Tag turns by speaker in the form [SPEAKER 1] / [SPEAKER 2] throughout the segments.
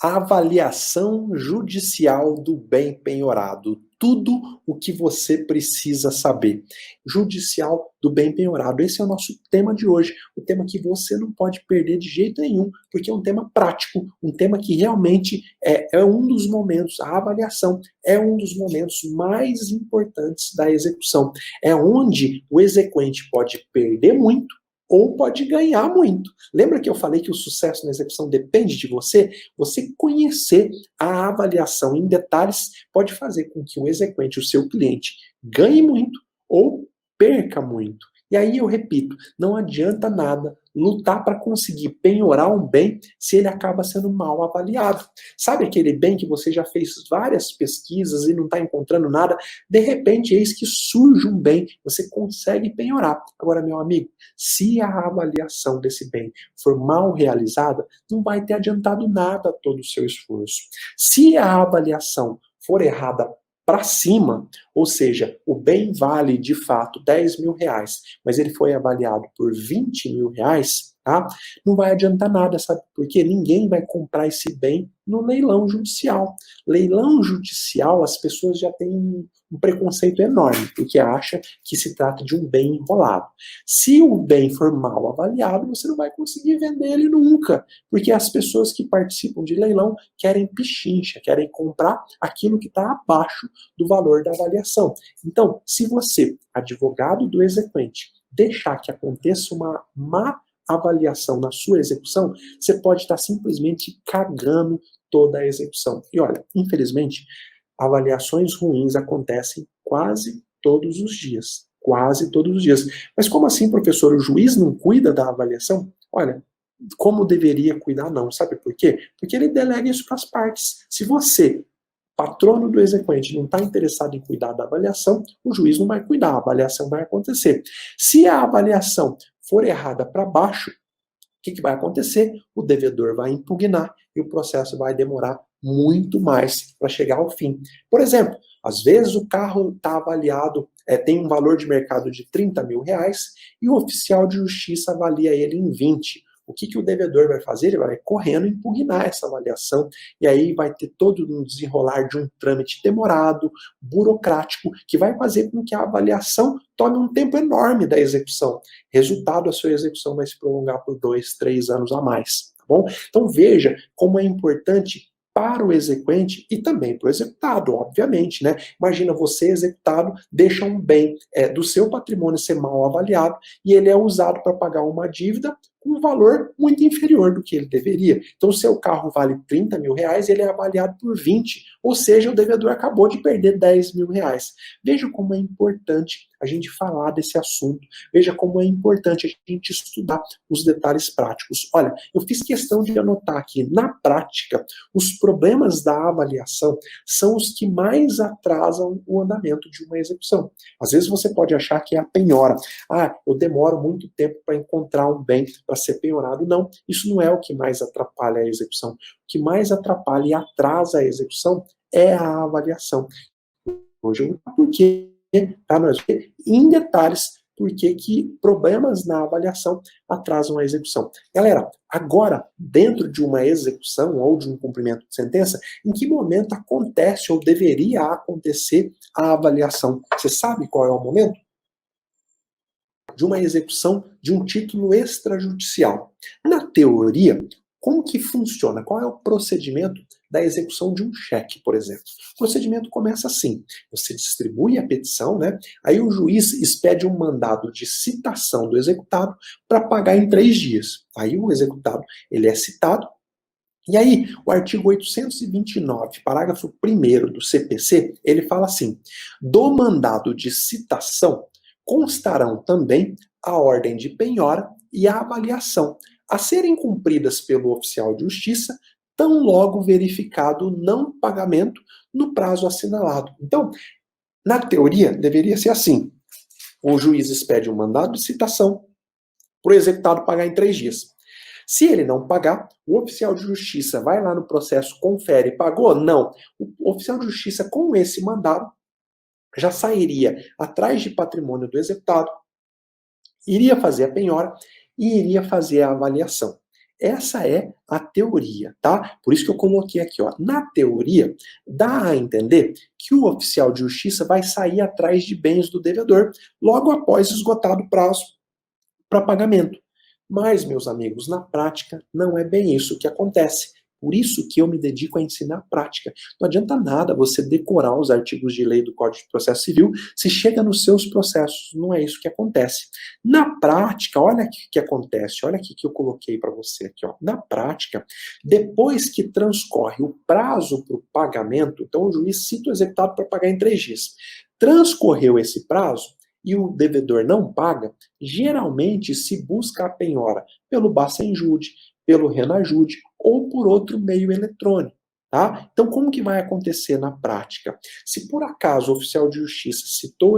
[SPEAKER 1] Avaliação judicial do bem penhorado. Tudo o que você precisa saber. Judicial do bem penhorado. Esse é o nosso tema de hoje. O tema que você não pode perder de jeito nenhum, porque é um tema prático, um tema que realmente é um dos momentos, a avaliação é um dos momentos mais importantes da execução. É onde o exequente pode perder muito ou pode ganhar muito. Lembra que eu falei que o sucesso na execução depende de você? Você conhecer a avaliação em detalhes pode fazer com que o exequente, o seu cliente, ganhe muito ou perca muito. E aí eu repito, não adianta nada lutar para conseguir penhorar um bem se ele acaba sendo mal avaliado. Sabe aquele bem que você já fez várias pesquisas e não está encontrando nada? De repente, eis que surge um bem, você consegue penhorar. Agora, meu amigo, se a avaliação desse bem for mal realizada, não vai ter adiantado nada todo o seu esforço. Se a avaliação for errada para cima, ou seja, o bem vale de fato 10 mil reais, mas ele foi avaliado por 20 mil reais, tá? Não vai adiantar nada, sabe? Porque ninguém vai comprar esse bem no leilão judicial. Leilão judicial, as pessoas já têm um preconceito enorme, porque acha que se trata de um bem enrolado. Se o bem for mal avaliado, você não vai conseguir vender ele nunca, porque as pessoas que participam de leilão querem pichincha, querem comprar aquilo que está abaixo do valor da avaliação. Então, se você, advogado do exequente, deixar que aconteça uma má avaliação na sua execução, você pode estar simplesmente cagando toda a execução. E olha, infelizmente, avaliações ruins acontecem quase todos os dias. Quase todos os dias. Mas como assim, professor? O juiz não cuida da avaliação? Olha, como deveria cuidar, não. Sabe por quê? Porque ele delega isso para as partes. Se você, patrono do exequente, não está interessado em cuidar da avaliação, o juiz não vai cuidar, a avaliação vai acontecer. Se a avaliação for errada para baixo, o que vai acontecer? O devedor vai impugnar e o processo vai demorar muito mais para chegar ao fim. Por exemplo, às vezes o carro está avaliado, tem um valor de mercado de 30 mil reais e o oficial de justiça avalia ele em 20. O que o devedor vai fazer? Ele vai correndo impugnar essa avaliação e aí vai ter todo um desenrolar de um trâmite demorado, burocrático, que vai fazer com que a avaliação tome um tempo enorme da execução. Resultado, a sua execução vai se prolongar por 2, 3 anos a mais. Tá bom? Então veja como é importante para o exequente e também para o executado, obviamente, né? Imagina você, executado, deixa um bem do seu patrimônio ser mal avaliado e ele é usado para pagar uma dívida com um valor muito inferior do que ele deveria. Então, o seu carro vale 30 mil reais e ele é avaliado por 20, ou seja, o devedor acabou de perder 10 mil reais. Veja como é importante a gente falar desse assunto, veja como é importante a gente estudar os detalhes práticos. Olha, eu fiz questão de anotar aqui, na prática, os problemas da avaliação são os que mais atrasam o andamento de uma execução. Às vezes você pode achar que é a penhora. Ah, eu demoro muito tempo para encontrar um bem para ser penhorado. Não, isso não é o que mais atrapalha a execução. O que mais atrapalha e atrasa a execução é a avaliação. Hoje eu vou falar por quê, tá? Nós vamos ver em detalhes por que problemas na avaliação atrasam a execução. Galera, agora, dentro de uma execução ou de um cumprimento de sentença, em que momento acontece ou deveria acontecer a avaliação? Você sabe qual é o momento? De uma execução de um título extrajudicial. Na teoria, como que funciona? Qual é o procedimento da execução de um cheque, por exemplo? O procedimento começa assim: você distribui a petição, né? Aí o juiz expede um mandado de citação do executado para pagar em 3 dias. Aí o executado ele é citado. E aí, o artigo 829, parágrafo 1º do CPC, ele fala assim: do mandado de citação constarão também a ordem de penhora e a avaliação, a serem cumpridas pelo oficial de justiça, tão logo verificado o não pagamento no prazo assinalado. Então, na teoria, deveria ser assim: o juiz expede um mandado de citação para o executado pagar em 3 dias. Se ele não pagar, o oficial de justiça vai lá no processo, confere, pagou? Não. O oficial de justiça, com esse mandado, já sairia atrás de patrimônio do executado, iria fazer a penhora e iria fazer a avaliação. Essa é a teoria, tá? Por isso que eu coloquei aqui, ó. Na teoria, dá a entender que o oficial de justiça vai sair atrás de bens do devedor logo após esgotado o prazo para pagamento. Mas, meus amigos, na prática, não é bem isso que acontece. Por isso que eu me dedico a ensinar a prática. Não adianta nada você decorar os artigos de lei do Código de Processo Civil se chega nos seus processos. Não é isso que acontece. Na prática, olha o que acontece. Olha aqui que eu coloquei para você aqui, ó. Na prática, depois que transcorre o prazo para o pagamento, então o juiz cita o executado para pagar em 3 dias. Transcorreu esse prazo, e o devedor não paga, geralmente se busca a penhora pelo Bacenjude, pelo Renajude ou por outro meio eletrônico. Tá? Então, como que vai acontecer na prática? Se por acaso o oficial de justiça citou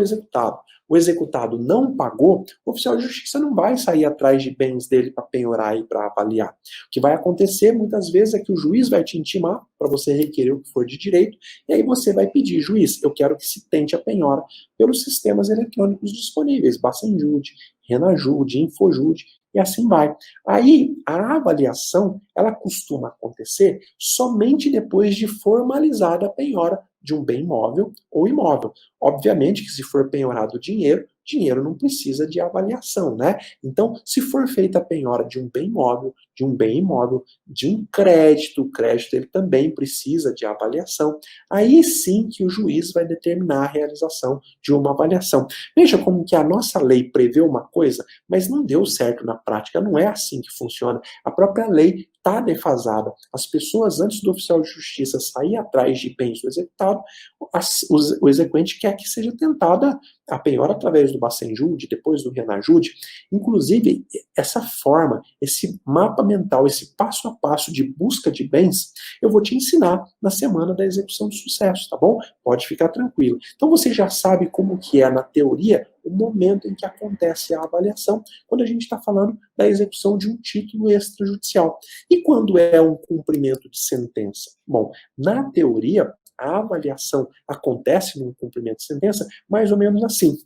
[SPEAKER 1] o executado não pagou, o oficial de justiça não vai sair atrás de bens dele para penhorar e para avaliar. O que vai acontecer muitas vezes é que o juiz vai te intimar para você requerer o que for de direito, e aí você vai pedir, juiz, eu quero que se tente a penhora pelos sistemas eletrônicos disponíveis, Bacenjude, Renajude, Infojude, e assim vai. Aí, a avaliação, ela costuma acontecer somente depois de formalizada a penhora de um bem móvel ou imóvel. Obviamente que se for penhorado dinheiro não precisa de avaliação, né? Então, se for feita a penhora de um bem móvel, de um bem imóvel, de um crédito, o crédito ele também precisa de avaliação, aí sim que o juiz vai determinar a realização de uma avaliação. Veja como que a nossa lei prevê uma coisa, mas não deu certo na prática, não é assim que funciona. A própria lei está defasada. As pessoas, antes do oficial de justiça sair atrás de bens do executado, o exequente quer que seja tentada a penhora através do Bacenjude, depois do Renajude. Inclusive, essa forma, esse mapa mental, esse passo a passo de busca de bens, eu vou te ensinar na semana da execução de sucesso, tá bom? Pode ficar tranquilo. Então você já sabe como que é na teoria o momento em que acontece a avaliação, quando a gente está falando da execução de um título extrajudicial. E quando é um cumprimento de sentença? Bom, na teoria, a avaliação acontece no cumprimento de sentença mais ou menos assim.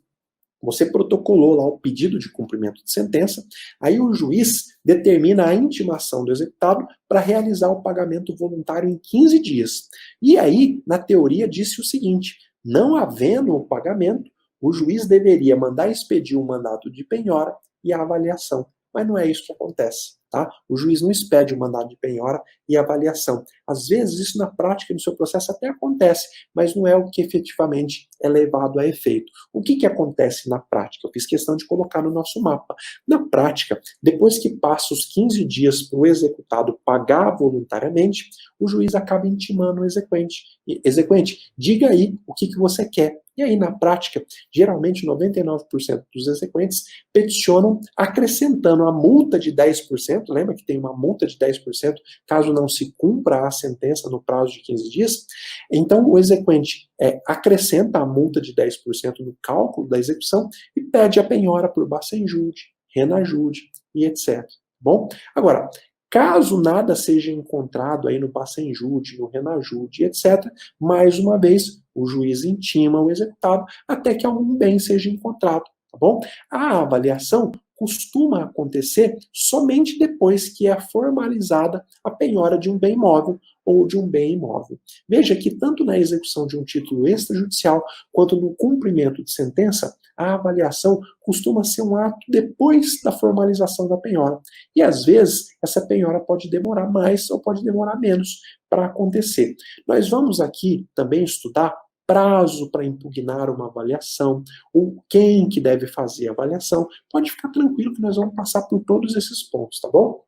[SPEAKER 1] Você protocolou lá o pedido de cumprimento de sentença, aí o juiz determina a intimação do executado para realizar o pagamento voluntário em 15 dias. E aí, na teoria, disse o seguinte: não havendo o pagamento, o juiz deveria mandar expedir o mandato de penhora e a avaliação. Mas não é isso que acontece. Tá? O juiz não expede o mandado de penhora e avaliação. Às vezes, isso na prática, no seu processo, até acontece, mas não é o que efetivamente é levado a efeito. O que, que acontece na prática? Eu fiz questão de colocar no nosso mapa. Na prática, depois que passa os 15 dias para o executado pagar voluntariamente, o juiz acaba intimando o exequente. Exequente, diga aí o que, que você quer. E aí, na prática, geralmente 99% dos exequentes peticionam acrescentando a multa de 10%, lembra que tem uma multa de 10% caso não se cumpra a sentença no prazo de 15 dias? Então, o exequente acrescenta a multa de 10% no cálculo da execução e pede a penhora por Bacenjude, Renajude e etc. Bom, agora, caso nada seja encontrado aí no Bacenjude, no Renajude, etc., mais uma vez, o juiz intima o executado até que algum bem seja encontrado, tá bom? A avaliação costuma acontecer somente depois que é formalizada a penhora de um bem móvel ou de um bem imóvel. Veja que tanto na execução de um título extrajudicial quanto no cumprimento de sentença, a avaliação costuma ser um ato depois da formalização da penhora. E às vezes essa penhora pode demorar mais ou pode demorar menos para acontecer. Nós vamos aqui também estudar prazo para impugnar uma avaliação, ou quem que deve fazer a avaliação. Pode ficar tranquilo que nós vamos passar por todos esses pontos, tá bom?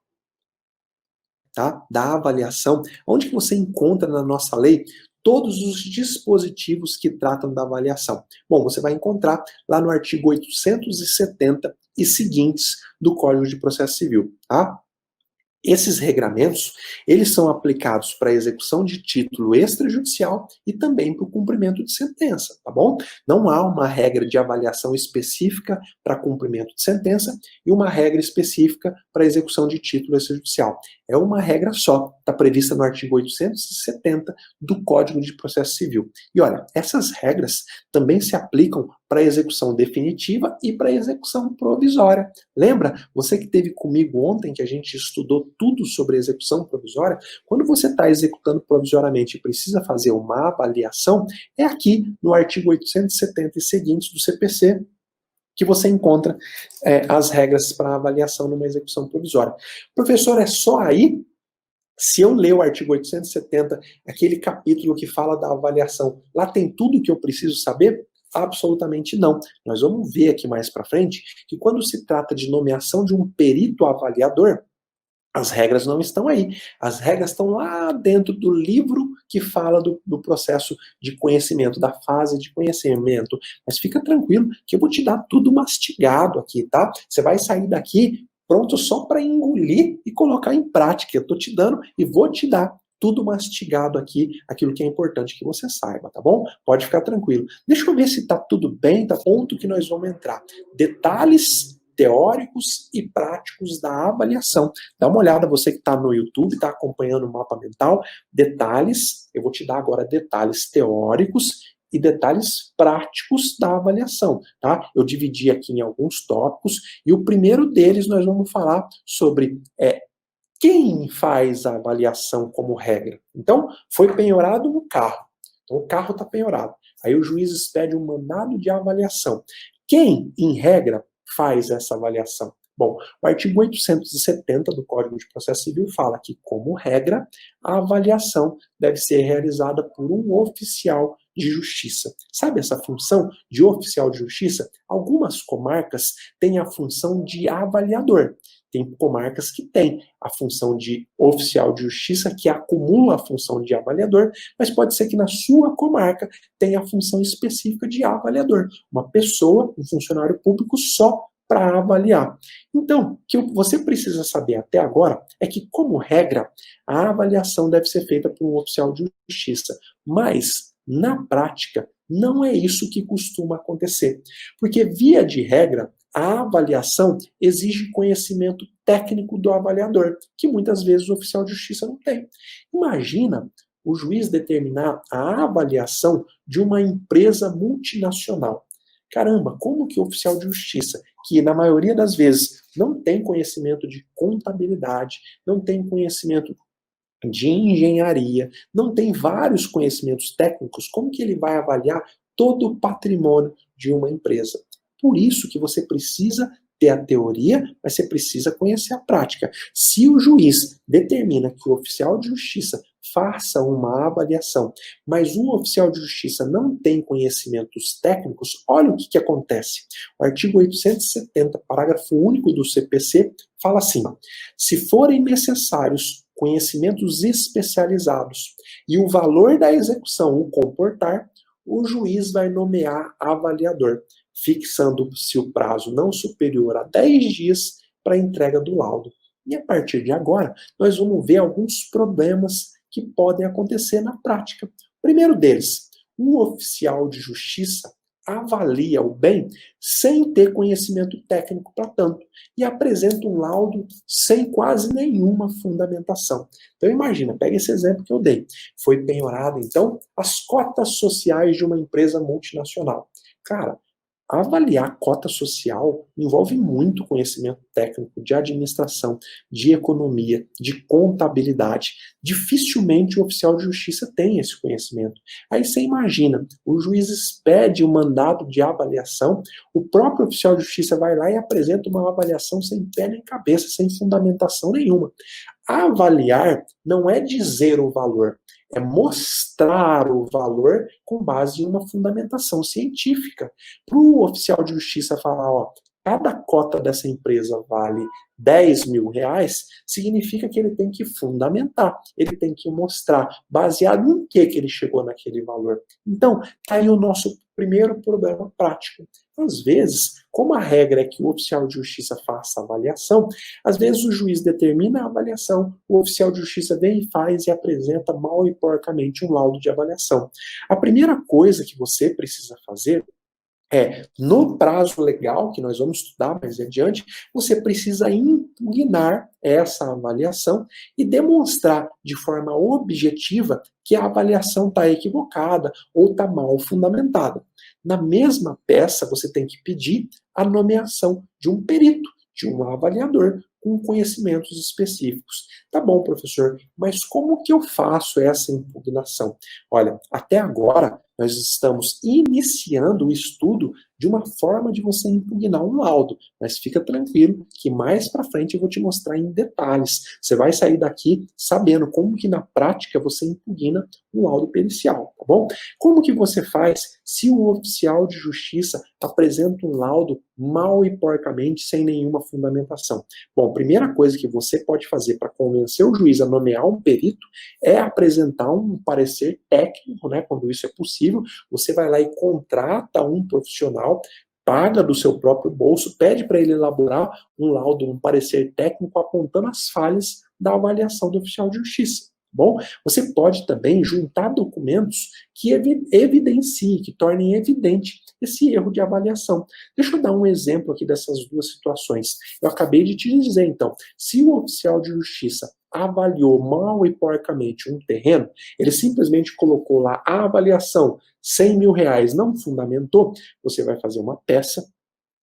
[SPEAKER 1] Tá? Da avaliação, onde que você encontra na nossa lei todos os dispositivos que tratam da avaliação? Bom, você vai encontrar lá no artigo 870 e seguintes do Código de Processo Civil, tá? Esses regramentos, eles são aplicados para a execução de título extrajudicial e também para o cumprimento de sentença, tá bom? Não há uma regra de avaliação específica para cumprimento de sentença e uma regra específica para execução de título extrajudicial. É uma regra só, está prevista no artigo 870 do Código de Processo Civil. E olha, essas regras também se aplicam para a execução definitiva e para a execução provisória. Lembra? Você que esteve comigo ontem, que a gente estudou tudo sobre execução provisória, quando você está executando provisoriamente e precisa fazer uma avaliação, é aqui no artigo 870 e seguintes do CPC que você encontra as regras para avaliação numa execução provisória. Professor, é só aí? Se eu ler o artigo 870, aquele capítulo que fala da avaliação, lá tem tudo que eu preciso saber? Absolutamente não. Nós vamos ver aqui mais para frente que quando se trata de nomeação de um perito avaliador, as regras não estão aí. As regras estão lá dentro do livro que fala do processo de conhecimento, da fase de conhecimento. Mas fica tranquilo que eu vou te dar tudo mastigado aqui, tá? Você vai sair daqui pronto só para engolir e colocar em prática. Eu estou te dando e vou te dar tudo mastigado aqui, aquilo que é importante que você saiba, tá bom? Pode ficar tranquilo. Deixa eu ver se tá tudo bem, tá? Ponto que nós vamos entrar. Detalhes teóricos e práticos da avaliação. Dá uma olhada, você que está no YouTube, está acompanhando o mapa mental, detalhes, eu vou te dar agora detalhes teóricos e detalhes práticos da avaliação, tá? Eu dividi aqui em alguns tópicos, e o primeiro deles nós vamos falar sobre quem faz a avaliação como regra. Então, foi penhorado no carro. Então, o carro está penhorado. Aí o juiz expede um mandado de avaliação. Quem, em regra, faz essa avaliação? Bom, o artigo 870 do Código de Processo Civil fala que, como regra, a avaliação deve ser realizada por um oficial de justiça. Sabe essa função de oficial de justiça? Algumas comarcas têm a função de avaliador. Tem comarcas que têm a função de oficial de justiça, que acumula a função de avaliador, mas pode ser que na sua comarca tenha a função específica de avaliador. Uma pessoa, um funcionário público só para avaliar. Então, o que você precisa saber até agora é que, como regra, a avaliação deve ser feita por um oficial de justiça. Mas, na prática, não é isso que costuma acontecer. Porque, via de regra, a avaliação exige conhecimento técnico do avaliador, que muitas vezes o oficial de justiça não tem. Imagina o juiz determinar a avaliação de uma empresa multinacional. Caramba, como que o oficial de justiça, que na maioria das vezes não tem conhecimento de contabilidade, não tem conhecimento de engenharia, não tem vários conhecimentos técnicos, como que ele vai avaliar todo o patrimônio de uma empresa? Por isso que você precisa ter a teoria, mas você precisa conhecer a prática. Se o juiz determina que o oficial de justiça faça uma avaliação, mas o oficial de justiça não tem conhecimentos técnicos, olha o que acontece. O artigo 870, parágrafo único do CPC, fala assim: se forem necessários conhecimentos especializados e o valor da execução o comportar, o juiz vai nomear avaliador, fixando-se o prazo não superior a 10 dias para a entrega do laudo. E a partir de agora, nós vamos ver alguns problemas que podem acontecer na prática. O primeiro deles, um oficial de justiça avalia o bem sem ter conhecimento técnico para tanto e apresenta um laudo sem quase nenhuma fundamentação. Então imagina, pega esse exemplo que eu dei. Foi penhorado, então, as cotas sociais de uma empresa multinacional. Cara, avaliar cota social envolve muito conhecimento técnico de administração, de economia, de contabilidade. Dificilmente o oficial de justiça tem esse conhecimento. Aí você imagina, o juiz expede o mandado de avaliação, o próprio oficial de justiça vai lá e apresenta uma avaliação sem pé nem cabeça, sem fundamentação nenhuma. Avaliar não é dizer o valor, é mostrar o valor com base em uma fundamentação científica. Para o oficial de justiça falar, ó, cada cota dessa empresa vale 10 mil reais, significa que ele tem que fundamentar, ele tem que mostrar baseado em que ele chegou naquele valor. Então, tá aí o nosso primeiro problema prático. Às vezes, como a regra é que o oficial de justiça faça a avaliação, às vezes o juiz determina a avaliação, o oficial de justiça vem e faz e apresenta mal e porcamente um laudo de avaliação. A primeira coisa que você precisa fazer No prazo legal, que nós vamos estudar mais adiante, você precisa impugnar essa avaliação e demonstrar de forma objetiva que a avaliação está equivocada ou está mal fundamentada. Na mesma peça, você tem que pedir a nomeação de um perito, de um avaliador, com conhecimentos específicos. Tá bom, professor, mas como que eu faço essa impugnação? Olha, até agora nós estamos iniciando o estudo de uma forma de você impugnar um laudo, mas fica tranquilo que mais para frente eu vou te mostrar em detalhes. Você vai sair daqui sabendo como que na prática você impugna um laudo pericial, tá bom? Como que você faz se o oficial de justiça apresenta um laudo mal e porcamente, sem nenhuma fundamentação? Bom, a primeira coisa que você pode fazer para convencer o juiz a nomear um perito é apresentar um parecer técnico, né, quando isso é possível. Você vai lá e contrata um profissional, paga do seu próprio bolso, pede para ele elaborar um laudo, um parecer técnico apontando as falhas da avaliação do oficial de justiça. Bom, você pode também juntar documentos que evidenciem, que tornem evidente esse erro de avaliação. Deixa eu dar um exemplo aqui dessas duas situações. Eu acabei de te dizer, então, se o oficial de justiça avaliou mal e porcamente um terreno, ele simplesmente colocou lá a avaliação, R$ 100.000, não fundamentou, você vai fazer uma peça,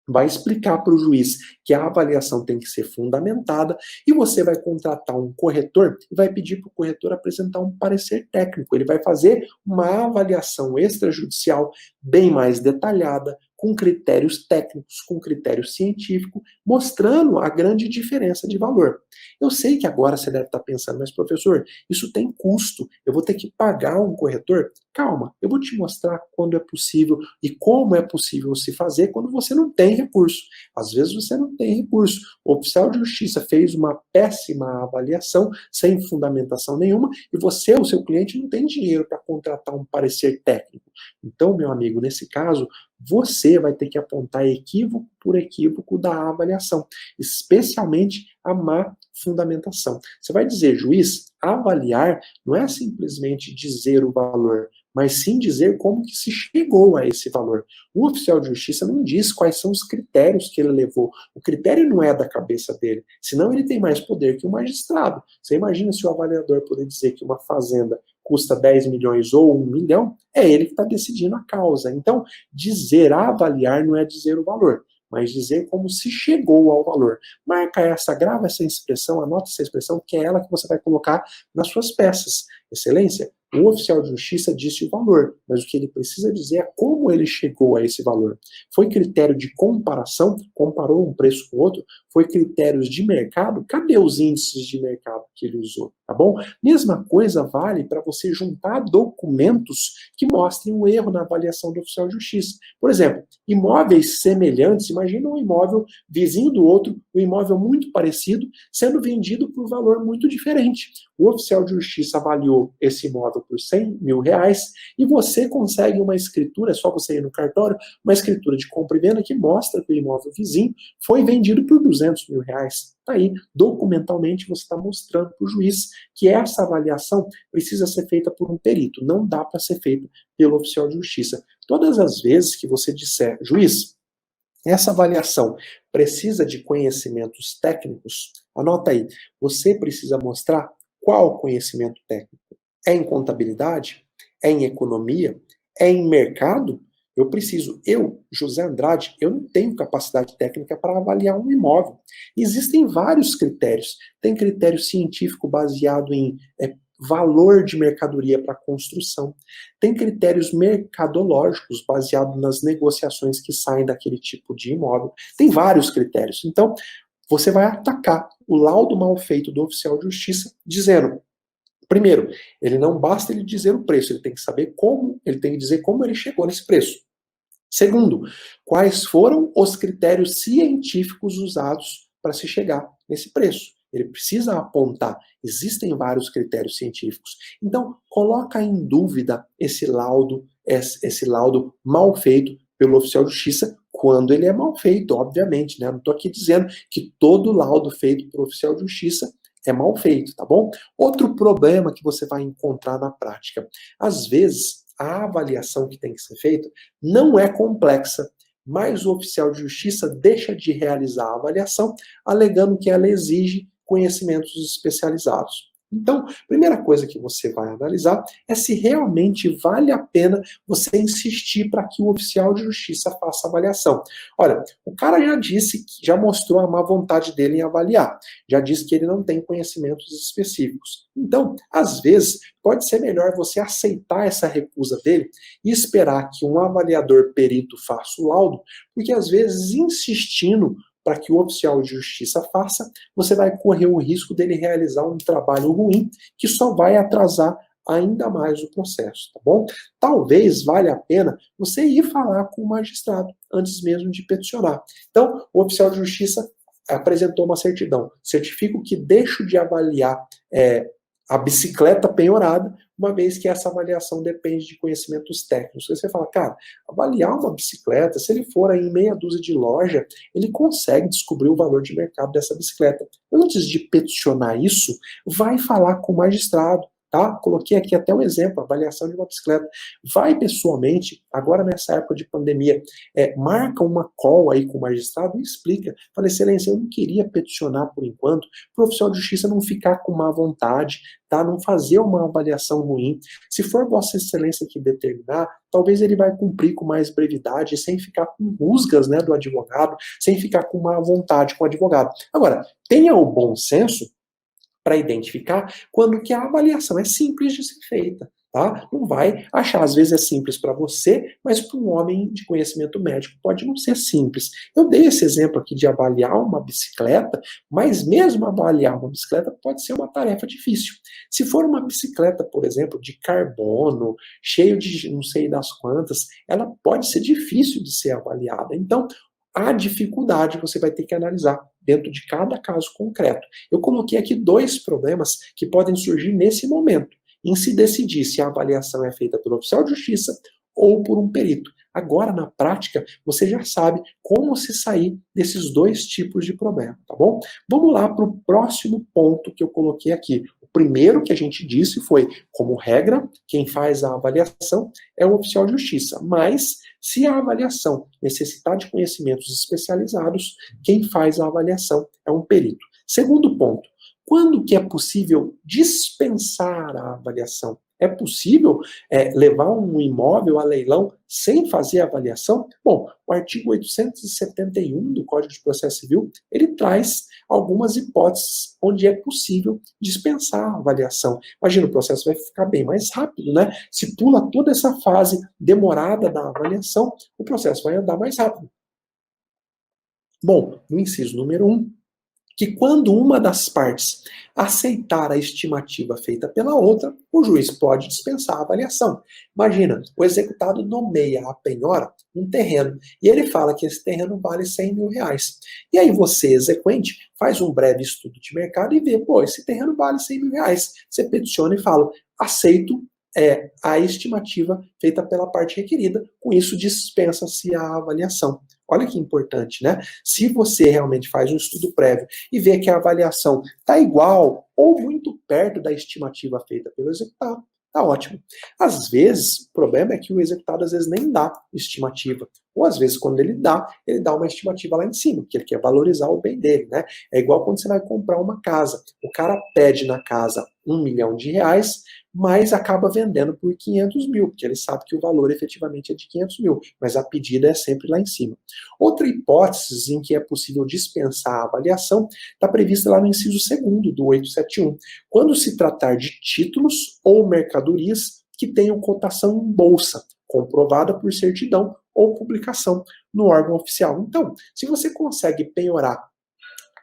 [SPEAKER 1] vai explicar para o juiz que a avaliação tem que ser fundamentada e você vai contratar um corretor e vai pedir para o corretor apresentar um parecer técnico. Ele vai fazer uma avaliação extrajudicial bem mais detalhada, com critérios técnicos, com critério científico, mostrando a grande diferença de valor. Eu sei que agora você deve estar pensando, mas professor, isso tem custo, eu vou ter que pagar um corretor? Calma, eu vou te mostrar quando é possível e como é possível se fazer quando você não tem recurso. Às vezes você não tem recurso. O oficial de justiça fez uma péssima avaliação, sem fundamentação nenhuma, e você, o seu cliente, não tem dinheiro para contratar um parecer técnico. Então, meu amigo, nesse caso, você vai ter que apontar equívoco por equívoco da avaliação, especialmente a má fundamentação. Você vai dizer, juiz, avaliar não é simplesmente dizer o valor, mas sim dizer como que se chegou a esse valor. O oficial de justiça não diz quais são os critérios que ele levou. O critério não é da cabeça dele, senão ele tem mais poder que o magistrado. Você imagina se o avaliador poder dizer que uma fazenda custa 10 milhões ou 1 milhão, é ele que está decidindo a causa. Então, dizer avaliar não é dizer o valor, mas dizer como se chegou ao valor. Marca essa, grava essa expressão, anota essa expressão, que é ela que você vai colocar nas suas peças. Excelência, o oficial de justiça disse o valor, mas o que ele precisa dizer é como ele chegou a esse valor. Foi critério de comparação, comparou um preço com outro? Foi critérios de mercado? Cadê os índices de mercado que ele usou? Tá bom? Mesma coisa vale para você juntar documentos que mostrem o erro na avaliação do oficial de justiça. Por exemplo, imóveis semelhantes, imagina um imóvel vizinho do outro, um imóvel muito parecido, sendo vendido por um valor muito diferente. O oficial de justiça avaliou esse imóvel por R$ 100.000 e você consegue uma escritura, é só você ir no cartório, uma escritura de compra e venda que mostra que o imóvel vizinho foi vendido por R$ 200.000. Tá aí, documentalmente você está mostrando para o juiz que essa avaliação precisa ser feita por um perito, não dá para ser feita pelo oficial de justiça. Todas as vezes que você disser, juiz, essa avaliação precisa de conhecimentos técnicos, anota aí, você precisa mostrar qual conhecimento técnico. É em contabilidade? É em economia? É em mercado? Eu, José Andrade, eu não tenho capacidade técnica para avaliar um imóvel. Existem vários critérios. Tem critério científico baseado em valor de mercadoria para construção. Tem critérios mercadológicos baseados nas negociações que saem daquele tipo de imóvel. Tem vários critérios. Então, você vai atacar o laudo mal feito do oficial de justiça dizendo, primeiro, ele não basta ele dizer o preço, ele tem que saber como, ele tem que dizer como ele chegou nesse preço. Segundo, quais foram os critérios científicos usados para se chegar nesse preço. Ele precisa apontar, existem vários critérios científicos. Então, coloca em dúvida esse laudo mal feito pelo oficial de justiça, quando ele é mal feito, obviamente, né? Não estou aqui dizendo que todo laudo feito pelo oficial de justiça é mal feito, tá bom? Outro problema que você vai encontrar na prática, às vezes a avaliação que tem que ser feita não é complexa, mas o oficial de justiça deixa de realizar a avaliação, alegando que ela exige conhecimentos especializados. Então, a primeira coisa que você vai analisar é se realmente vale a pena você insistir para que o oficial de justiça faça a avaliação. Olha, o cara já disse, já mostrou a má vontade dele em avaliar, já disse que ele não tem conhecimentos específicos. Então, às vezes, pode ser melhor você aceitar essa recusa dele e esperar que um avaliador perito faça o laudo, porque às vezes insistindo para que o oficial de justiça faça, você vai correr o risco dele realizar um trabalho ruim que só vai atrasar ainda mais o processo, tá bom? Talvez valha a pena você ir falar com o magistrado antes mesmo de peticionar. Então, o oficial de justiça apresentou uma certidão, certifico que deixo de avaliar a bicicleta penhorada, uma vez que essa avaliação depende de conhecimentos técnicos. Aí você fala, cara, avaliar uma bicicleta, se ele for aí em meia dúzia de loja, ele consegue descobrir o valor de mercado dessa bicicleta. Antes de peticionar isso, vai falar com o magistrado, tá? Coloquei aqui até um exemplo, avaliação de uma bicicleta. Vai pessoalmente, agora nessa época de pandemia, marca uma call aí com o magistrado e explica. Fala, excelência, eu não queria peticionar por enquanto, para o oficial de justiça não ficar com má vontade, tá? Não fazer uma avaliação ruim. Se for Vossa Excelência que determinar, talvez ele vai cumprir com mais brevidade, sem ficar com rusgas, né, do advogado, sem ficar com má vontade com o advogado. Agora, tenha o bom senso para identificar quando que a avaliação é simples de ser feita, tá? Não vai achar, às vezes é simples para você, mas para um homem de conhecimento médico pode não ser simples. Eu dei esse exemplo aqui de avaliar uma bicicleta, mas mesmo avaliar uma bicicleta pode ser uma tarefa difícil. Se for uma bicicleta, por exemplo, de carbono, cheio de não sei das quantas, ela pode ser difícil de ser avaliada. Então, a dificuldade você vai ter que analisar dentro de cada caso concreto. Eu coloquei aqui 2 problemas que podem surgir nesse momento, em se decidir se a avaliação é feita pelo oficial de justiça ou por um perito. Agora, na prática, você já sabe como se sair desses 2 tipos de problema, tá bom? Vamos lá para o próximo ponto que eu coloquei aqui. O primeiro que a gente disse foi, como regra, quem faz a avaliação é o oficial de justiça, mas se a avaliação necessitar de conhecimentos especializados, quem faz a avaliação é um perito. Segundo ponto, quando que é possível dispensar a avaliação? É possível levar um imóvel a leilão sem fazer a avaliação? Bom, o artigo 871 do Código de Processo Civil, ele traz algumas hipóteses onde é possível dispensar a avaliação. Imagina, o processo vai ficar bem mais rápido, né? Se pula toda essa fase demorada da avaliação, o processo vai andar mais rápido. Bom, no inciso número 1, que quando uma das partes aceitar a estimativa feita pela outra, o juiz pode dispensar a avaliação. Imagina, o executado nomeia a penhora um terreno, e ele fala que esse terreno vale 100 mil reais. E aí você, exequente, faz um breve estudo de mercado e vê, pô, esse terreno vale 100 mil reais. Você peticiona e fala, aceito a estimativa feita pela parte requerida, com isso dispensa-se a avaliação. Olha que importante, né? Se você realmente faz um estudo prévio e vê que a avaliação está igual ou muito perto da estimativa feita pelo executado, tá ótimo. Às vezes, o problema é que o executado às vezes nem dá estimativa. Ou às vezes, quando ele dá uma estimativa lá em cima, porque ele quer valorizar o bem dele, né? É igual quando você vai comprar uma casa. O cara pede na casa 1 milhão de reais, mas acaba vendendo por 500 mil, porque ele sabe que o valor efetivamente é de 500 mil, mas a pedida é sempre lá em cima. Outra hipótese em que é possível dispensar a avaliação está prevista lá no inciso 2º do 871, quando se tratar de títulos ou mercadorias que tenham cotação em bolsa, comprovada por certidão ou publicação no órgão oficial. Então, se você consegue penhorar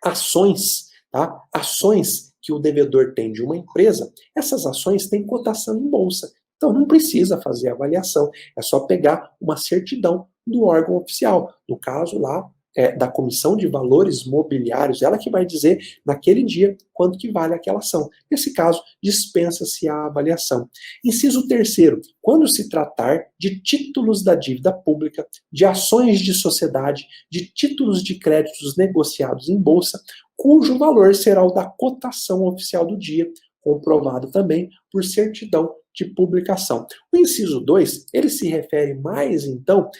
[SPEAKER 1] ações, tá? Ações que o devedor tem de uma empresa, essas ações têm cotação em bolsa. Então não precisa fazer avaliação, é só pegar uma certidão do órgão oficial. No caso lá, da Comissão de Valores Mobiliários, ela que vai dizer naquele dia quanto que vale aquela ação. Nesse caso, dispensa-se a avaliação. Inciso 3º, quando se tratar de títulos da dívida pública, de ações de sociedade, de títulos de créditos negociados em bolsa, cujo valor será o da cotação oficial do dia, comprovado também por certidão de publicação. O inciso 2, ele se refere mais, então,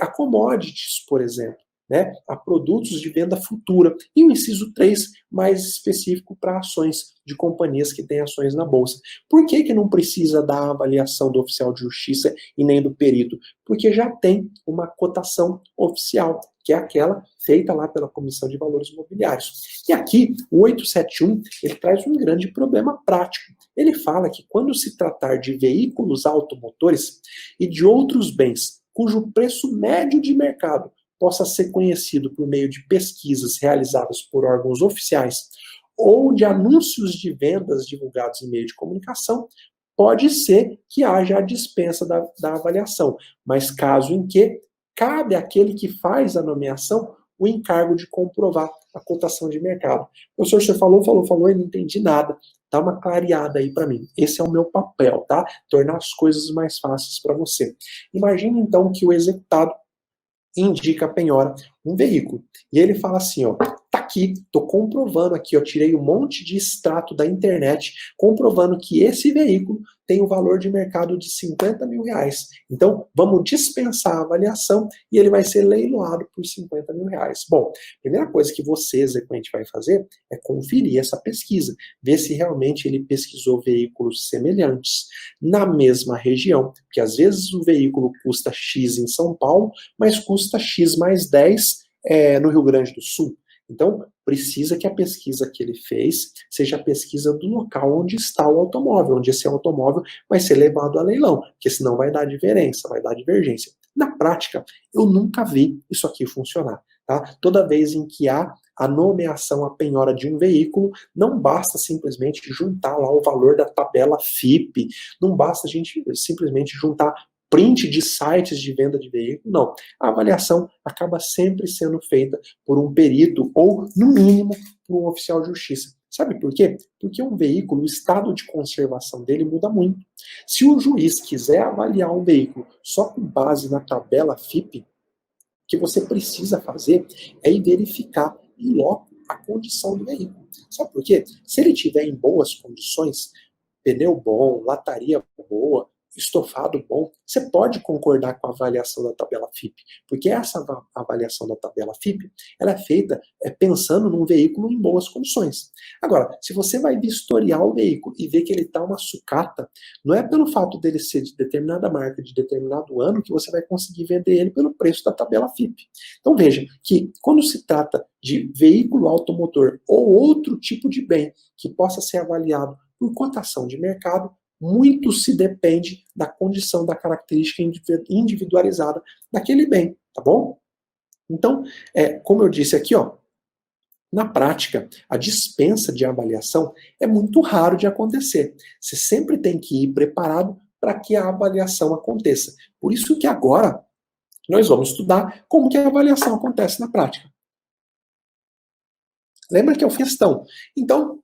[SPEAKER 1] a commodities, por exemplo, né, a produtos de venda futura. E o inciso 3, mais específico para ações de companhias que têm ações na Bolsa. Por que que não precisa da avaliação do oficial de justiça e nem do perito? Porque já tem uma cotação oficial, que é aquela feita lá pela Comissão de Valores Imobiliários. E aqui, o 871, ele traz um grande problema prático. Ele fala que quando se tratar de veículos automotores e de outros bens cujo preço médio de mercado possa ser conhecido por meio de pesquisas realizadas por órgãos oficiais ou de anúncios de vendas divulgados em meio de comunicação, pode ser que haja a dispensa da avaliação, mas caso em que cabe àquele que faz a nomeação o encargo de comprovar a cotação de mercado. Professor, você falou e não entendi nada. Dá uma clareada aí para mim. Esse é o meu papel, tá? Tornar as coisas mais fáceis para você. Imagine então que o executado indica a penhora um veículo. E ele fala assim, ó, tá aqui, tô comprovando aqui, eu tirei um monte de extrato da internet, comprovando que esse veículo tem o valor de mercado de 50 mil reais. Então, vamos dispensar a avaliação e ele vai ser leiloado por 50 mil reais. Bom, a primeira coisa que você, exequente, vai fazer é conferir essa pesquisa, ver se realmente ele pesquisou veículos semelhantes na mesma região, porque às vezes o veículo custa X em São Paulo, mas custa X mais 10 no Rio Grande do Sul. Então, precisa que a pesquisa que ele fez seja a pesquisa do local onde está o automóvel, onde esse automóvel vai ser levado a leilão, porque senão vai dar diferença, vai dar divergência. Na prática, eu nunca vi isso aqui funcionar. Tá? Toda vez em que há a nomeação, a penhora de um veículo, não basta simplesmente juntar lá o valor da tabela FIPE, não basta a gente simplesmente juntar print de sites de venda de veículo, não. A avaliação acaba sempre sendo feita por um perito ou, no mínimo, por um oficial de justiça. Sabe por quê? Porque um veículo, o estado de conservação dele muda muito. Se o juiz quiser avaliar um veículo só com base na tabela FIPE, o que você precisa fazer é ir verificar em loco a condição do veículo. Sabe por quê? Se ele estiver em boas condições, pneu bom, lataria boa, estofado bom, você pode concordar com a avaliação da tabela FIPE, porque essa avaliação da tabela FIPE, ela é feita pensando num veículo em boas condições. Agora, se você vai vistoriar o veículo e ver que ele está uma sucata, não é pelo fato dele ser de determinada marca, de determinado ano, que você vai conseguir vender ele pelo preço da tabela FIPE. Então veja que quando se trata de veículo automotor ou outro tipo de bem que possa ser avaliado por cotação de mercado, muito se depende da condição, da característica individualizada daquele bem, tá bom? Então, como eu disse aqui, ó, na prática, a dispensa de avaliação é muito raro de acontecer. Você sempre tem que ir preparado para que a avaliação aconteça. Por isso que agora nós vamos estudar como que a avaliação acontece na prática. Lembra que eu fiz questão? Então,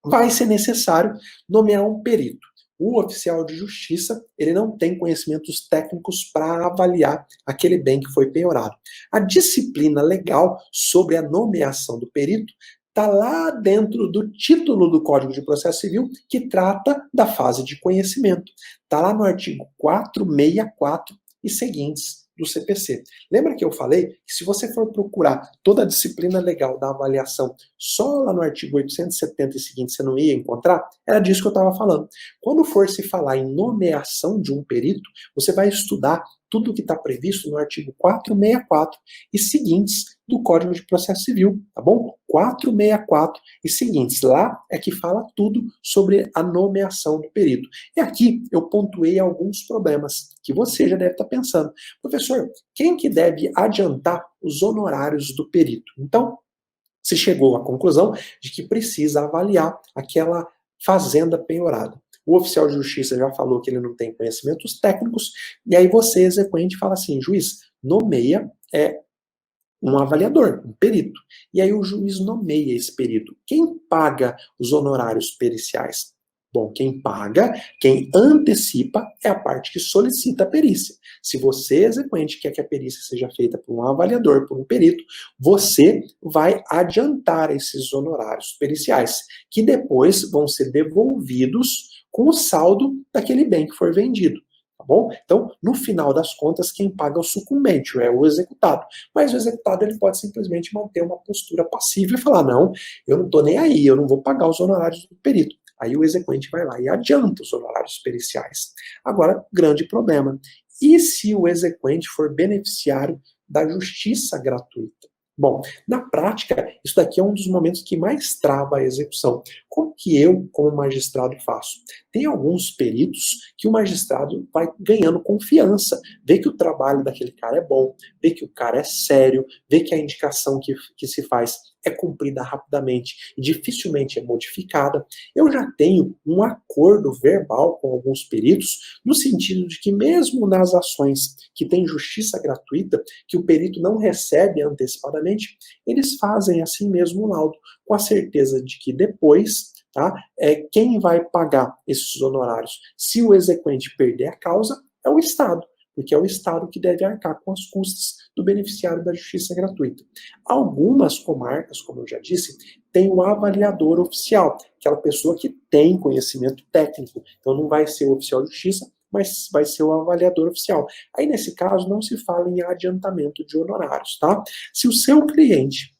[SPEAKER 1] vai ser necessário nomear um perito. O oficial de justiça, ele não tem conhecimentos técnicos para avaliar aquele bem que foi penhorado. A disciplina legal sobre a nomeação do perito está lá dentro do título do Código de Processo Civil, que trata da fase de conhecimento. Está lá no artigo 464 e seguintes do CPC. Lembra que eu falei que se você for procurar toda a disciplina legal da avaliação só lá no artigo 870 e seguinte você não ia encontrar? Era disso que eu estava falando. Quando for se falar em nomeação de um perito, você vai estudar tudo que está previsto no artigo 464 e seguintes do Código de Processo Civil, tá bom? 464 e seguintes. Lá é que fala tudo sobre a nomeação do perito. E aqui eu pontuei alguns problemas que você já deve estar pensando. Professor, quem que deve adiantar os honorários do perito? Então, se chegou à conclusão de que precisa avaliar aquela fazenda penhorada. O oficial de justiça já falou que ele não tem conhecimentos técnicos, e aí você, exequente, fala assim, juiz, nomeia um avaliador, um perito. E aí o juiz nomeia esse perito. Quem paga os honorários periciais? Bom, quem paga, quem antecipa é a parte que solicita a perícia. Se você, exequente, quer que a perícia seja feita por um avaliador, por um perito, você vai adiantar esses honorários periciais, que depois vão ser devolvidos com o saldo daquele bem que for vendido. Tá bom? Então, no final das contas, quem paga é o sucumbente, é o executado. Mas o executado ele pode simplesmente manter uma postura passiva e falar: não, eu não estou nem aí, eu não vou pagar os honorários do perito. Aí o exequente vai lá e adianta os honorários periciais. Agora, grande problema. E se o exequente for beneficiário da justiça gratuita? Bom, na prática, isso daqui é um dos momentos que mais trava a execução. Como que eu, como magistrado, faço? Tem alguns peritos que o magistrado vai ganhando confiança, vê que o trabalho daquele cara é bom, vê que o cara é sério, vê que a indicação que se faz é cumprida rapidamente e dificilmente é modificada. Eu já tenho um acordo verbal com alguns peritos, no sentido de que mesmo nas ações que têm justiça gratuita, que o perito não recebe antecipadamente, eles fazem assim mesmo o laudo, com a certeza de que depois, tá, quem vai pagar esses honorários, se o exequente perder a causa, é o Estado, porque é o Estado que deve arcar com as custas do beneficiário da justiça gratuita. Algumas comarcas, como eu já disse, têm o avaliador oficial, aquela pessoa que tem conhecimento técnico, então não vai ser o oficial de justiça, mas vai ser o avaliador oficial. Aí, nesse caso, não se fala em adiantamento de honorários, tá? Se o seu cliente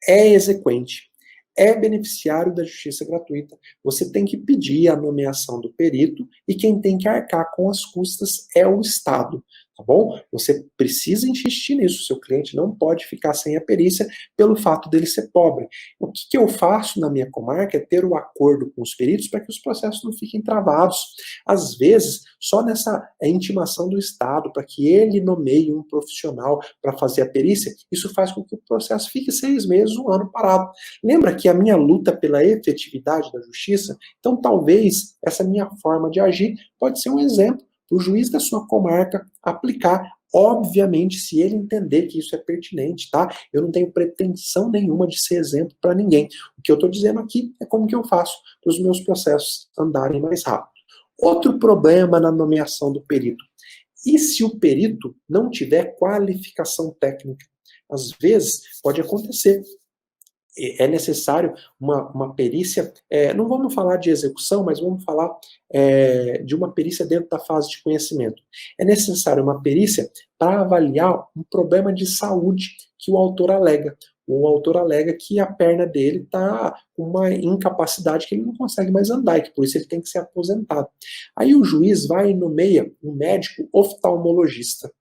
[SPEAKER 1] é exequente, é beneficiário da justiça gratuita, você tem que pedir a nomeação do perito e quem tem que arcar com as custas é o Estado, tá bom? Você precisa insistir nisso, seu cliente não pode ficar sem a perícia pelo fato dele ser pobre. O que eu faço na minha comarca é ter o acordo com os peritos para que os processos não fiquem travados. Às vezes, só nessa intimação do Estado, para que ele nomeie um profissional para fazer a perícia, isso faz com que o processo fique 6 meses, 1 ano parado. Lembra que a minha luta pela efetividade da justiça? Então, talvez essa minha forma de agir pode ser um exemplo para o juiz da sua comarca aplicar. Obviamente, se ele entender que isso é pertinente, tá? Eu não tenho pretensão nenhuma de ser exemplo para ninguém. O que eu estou dizendo aqui é como que eu faço para os meus processos andarem mais rápido. Outro problema na nomeação do perito. E se o perito não tiver qualificação técnica? Às vezes, pode acontecer. É necessário uma perícia, não vamos falar de execução, mas vamos falar de uma perícia dentro da fase de conhecimento. É necessário uma perícia para avaliar um problema de saúde que o autor alega. O autor alega que a perna dele está com uma incapacidade que ele não consegue mais andar, e que por isso ele tem que ser aposentado. Aí o juiz vai e nomeia um médico oftalmologista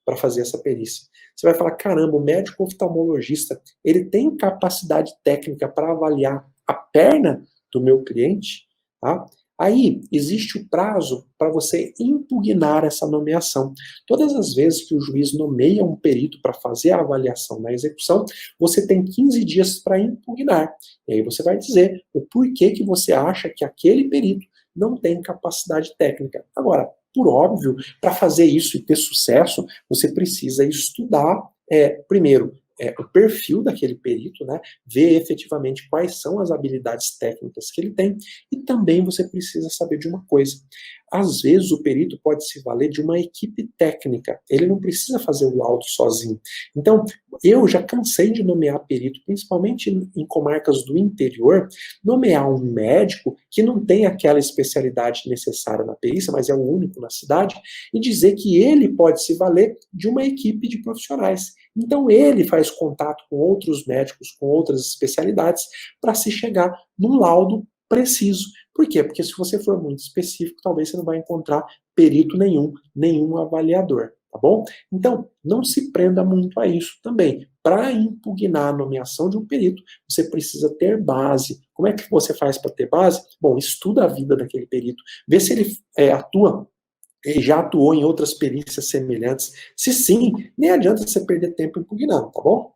[SPEAKER 1] para fazer essa perícia. Você vai falar, caramba, o médico oftalmologista, ele tem capacidade técnica para avaliar a perna do meu cliente? Tá? Aí, existe o prazo para você impugnar essa nomeação. Todas as vezes que o juiz nomeia um perito para fazer a avaliação na execução, você tem 15 dias para impugnar. E aí você vai dizer o porquê que você acha que aquele perito não tem capacidade técnica. Agora, por óbvio, para fazer isso e ter sucesso, você precisa estudar, primeiro, o perfil daquele perito, né? Ver efetivamente quais são as habilidades técnicas que ele tem, e também você precisa saber de uma coisa. Às vezes o perito pode se valer de uma equipe técnica, ele não precisa fazer o laudo sozinho. Então, eu já cansei de nomear perito, principalmente em comarcas do interior, nomear um médico que não tem aquela especialidade necessária na perícia, mas é o único na cidade, e dizer que ele pode se valer de uma equipe de profissionais. Então ele faz contato com outros médicos, com outras especialidades, para se chegar num laudo preciso. Por quê? Porque se você for muito específico, talvez você não vai encontrar perito nenhum avaliador, tá bom? Então, não se prenda muito a isso também. Para impugnar a nomeação de um perito, você precisa ter base. Como é que você faz para ter base? Bom, estuda a vida daquele perito, vê se ele ele já atuou em outras perícias semelhantes. Se sim, nem adianta você perder tempo impugnando, tá bom?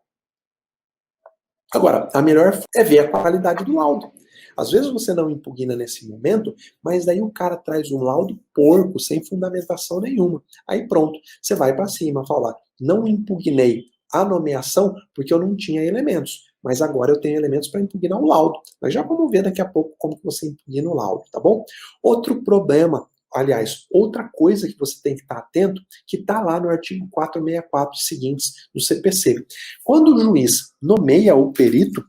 [SPEAKER 1] Agora, a melhor é ver a qualidade do laudo. Às vezes você não impugna nesse momento, mas daí o cara traz um laudo porco, sem fundamentação nenhuma. Aí pronto, você vai para cima, falar, não impugnei a nomeação porque eu não tinha elementos. mas agora eu tenho elementos para impugnar o laudo. Mas já vamos ver daqui a pouco como que você impugna o laudo, tá bom? Outro problema, aliás, outra coisa que você tem que estar atento, que está lá no artigo 464 e seguintes do CPC. Quando o juiz nomeia o perito,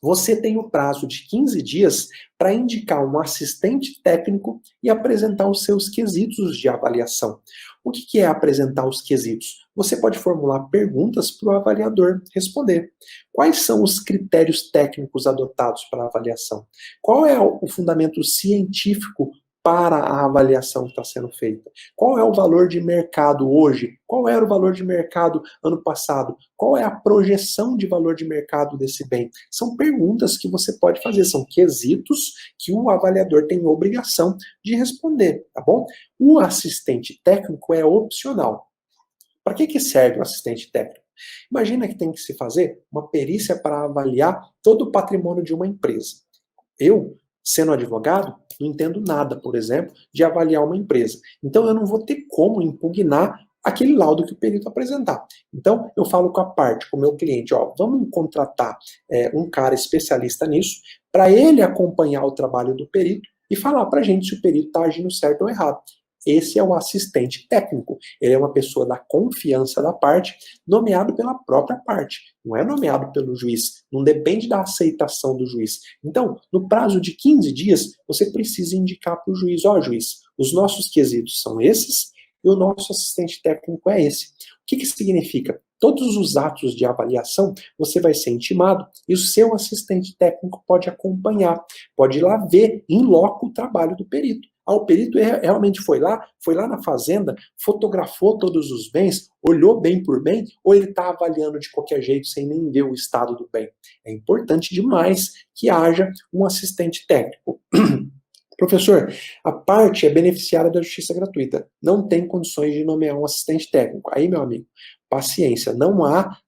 [SPEAKER 1] você tem o prazo de 15 dias para indicar um assistente técnico e apresentar os seus quesitos de avaliação. O que é apresentar os quesitos? Você pode formular perguntas para o avaliador responder. Quais são os critérios técnicos adotados para a avaliação? Qual é o fundamento científico para a avaliação que está sendo feita? Qual é o valor de mercado hoje? Qual era o valor de mercado ano passado? Qual é a projeção de valor de mercado desse bem? São perguntas que você pode fazer, são quesitos que o avaliador tem obrigação de responder, tá bom? O assistente técnico é opcional. Para que serve o assistente técnico? Imagina que tem que se fazer uma perícia para avaliar todo o patrimônio de uma empresa. Eu, sendo advogado, não entendo nada, por exemplo, de avaliar uma empresa. Então eu não vou ter como impugnar aquele laudo que o perito apresentar. Então eu falo com a parte, com o meu cliente, ó, vamos contratar um cara especialista nisso, para ele acompanhar o trabalho do perito e falar para a gente se o perito está agindo certo ou errado. Esse é o assistente técnico. Ele é uma pessoa da confiança da parte, nomeado pela própria parte. Não é nomeado pelo juiz. Não depende da aceitação do juiz. Então, no prazo de 15 dias, você precisa indicar para o juiz, ó, juiz, os nossos quesitos são esses e o nosso assistente técnico é esse. O que significa? Todos os atos de avaliação, você vai ser intimado e o seu assistente técnico pode acompanhar, pode ir lá ver em loco o trabalho do perito. O perito realmente foi lá na fazenda, fotografou todos os bens, olhou bem por bem, ou ele está avaliando de qualquer jeito, sem nem ver o estado do bem? É importante demais que haja um assistente técnico. Professor, a parte é beneficiária da justiça gratuita, não tem condições de nomear um assistente técnico. Aí, meu amigo, paciência,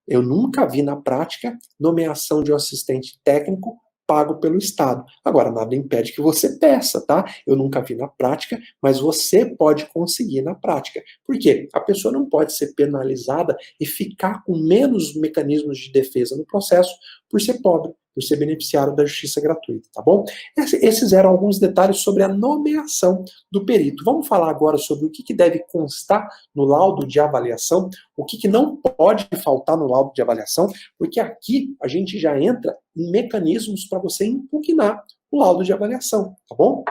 [SPEAKER 1] eu nunca vi na prática nomeação de um assistente técnico pago pelo Estado. Agora, nada impede que você peça, tá? Eu nunca vi na prática, mas você pode conseguir na prática. Por quê? A pessoa não pode ser penalizada e ficar com menos mecanismos de defesa no processo por ser pobre, por ser beneficiário da justiça gratuita, tá bom? Esses eram alguns detalhes sobre a nomeação do perito. Vamos falar agora sobre o que deve constar no laudo de avaliação, o que não pode faltar no laudo de avaliação, porque aqui a gente já entra em mecanismos para você impugnar o laudo de avaliação, tá bom?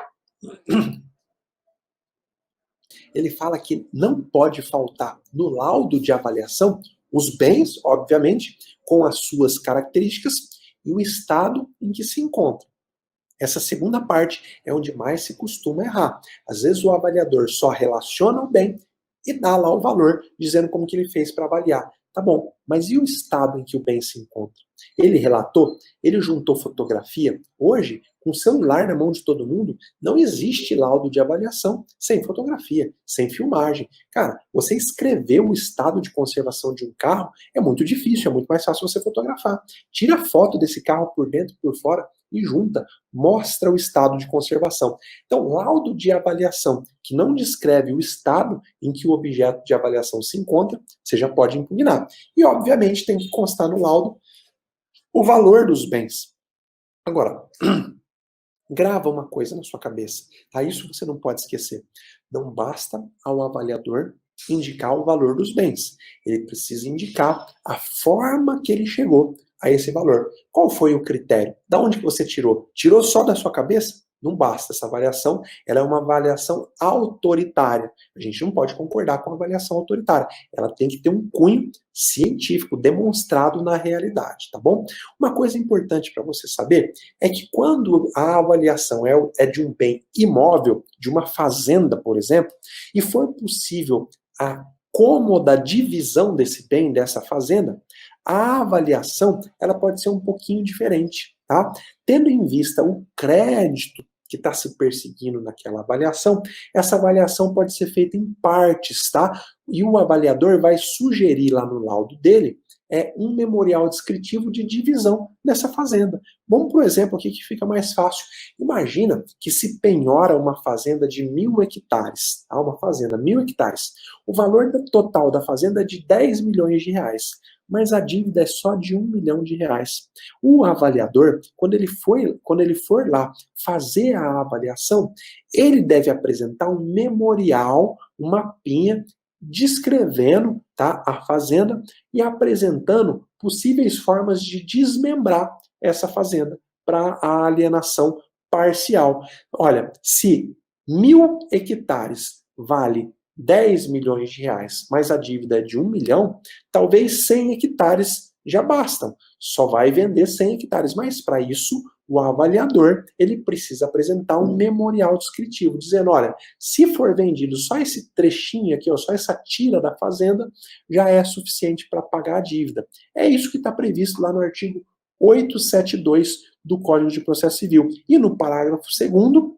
[SPEAKER 1] Ele fala que não pode faltar no laudo de avaliação os bens, obviamente, com as suas características e o estado em que se encontra. Essa segunda parte é onde mais se costuma errar. Às vezes o avaliador só relaciona o bem e dá lá o valor, dizendo como que ele fez para avaliar. Tá bom, mas e o estado em que o bem se encontra? Ele relatou? Ele juntou fotografia? Hoje, com o celular na mão de todo mundo, não existe laudo de avaliação sem fotografia, sem filmagem. Cara, você escrever o estado de conservação de um carro é muito difícil, é muito mais fácil você fotografar. Tira foto desse carro por dentro e por fora e junta, mostra o estado de conservação. Então, laudo de avaliação que não descreve o estado em que o objeto de avaliação se encontra, você já pode impugnar. E, obviamente, tem que constar no laudo o valor dos bens. Agora, grava uma coisa na sua cabeça, tá? Isso você não pode esquecer. Não basta ao avaliador indicar o valor dos bens. Ele precisa indicar a forma que ele chegou a esse valor. Qual foi o critério? Da onde que você tirou? Tirou só da sua cabeça? Não basta. Essa avaliação, ela é uma avaliação autoritária. A gente não pode concordar com a avaliação autoritária. Ela tem que ter um cunho científico demonstrado na realidade, tá bom? Uma coisa importante para você saber é que quando a avaliação é de um bem imóvel, de uma fazenda, por exemplo, e for possível a cômoda divisão desse bem, dessa fazenda, a avaliação ela pode ser um pouquinho diferente, tá? Tendo em vista o crédito que está se perseguindo naquela avaliação, essa avaliação pode ser feita em partes, tá? E o avaliador vai sugerir lá no laudo dele um memorial descritivo de divisão dessa fazenda. Vamos para o exemplo aqui que fica mais fácil. Imagina que se penhora uma fazenda de 1.000 hectares, tá? Uma fazenda, 1.000 hectares. O valor total da fazenda é de 10 milhões de reais. mas a dívida é só de R$ 1 milhão. O avaliador, quando ele for lá fazer a avaliação, ele deve apresentar um memorial, um mapinha, descrevendo, tá, a fazenda e apresentando possíveis formas de desmembrar essa fazenda para a alienação parcial. Olha, se 1.000 hectares vale R$ 10 milhões, mas a dívida é de 1 milhão, talvez 100 hectares já bastam. Só vai vender 100 hectares, mas para isso o avaliador ele precisa apresentar um memorial descritivo, dizendo, olha, se for vendido só esse trechinho aqui, ó, só essa tira da fazenda, já é suficiente para pagar a dívida. É isso que está previsto lá no artigo 872 do Código de Processo Civil. E no parágrafo 2º,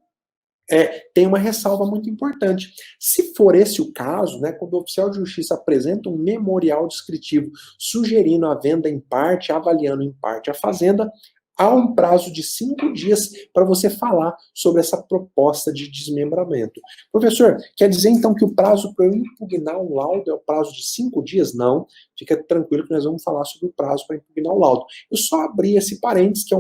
[SPEAKER 1] tem uma ressalva muito importante. Se for esse o caso, né, quando o oficial de justiça apresenta um memorial descritivo sugerindo a venda em parte, avaliando em parte a fazenda, há um prazo de 5 dias para você falar sobre essa proposta de desmembramento. Professor, quer dizer então que o prazo para eu impugnar um laudo é o prazo de 5 dias? Não, fica tranquilo que nós vamos falar sobre o prazo para impugnar o laudo. Eu só abri esse parênteses, que é